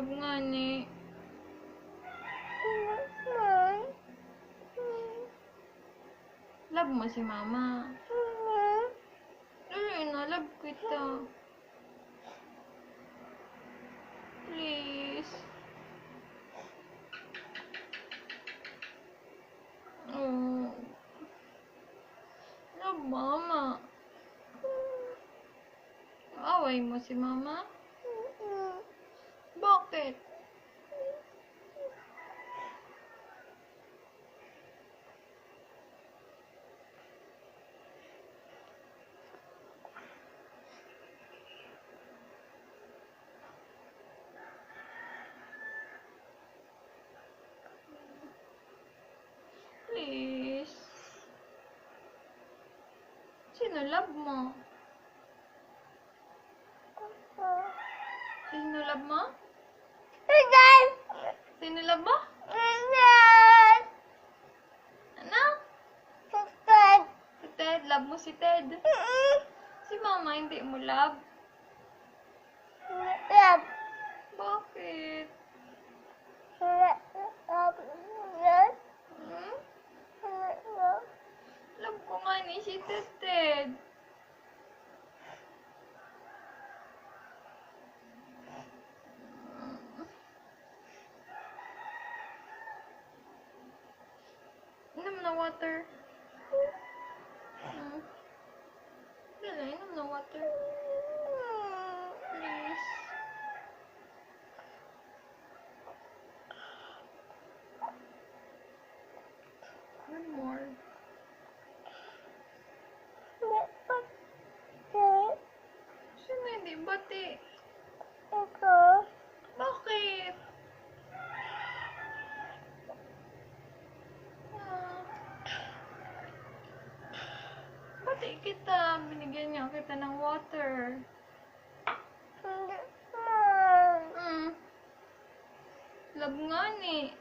Love nga ni. Love mo si mama. Dali na, love kita. Please. Oh. Love mama. Away mo si mama? Bakit? Please. Sino love mo? Sino love mo? Sino love mo? Ano? Si Ted. Love mo si Ted? Si mama hindi mo love? Bakit? Hmm? Love ko nga ni si Ted. Inom na water. Dala, inom na water. Please. One more. Sino hindi bati? Bakit? Bati kita. Binigyan niya kita ng water. Love nga ni.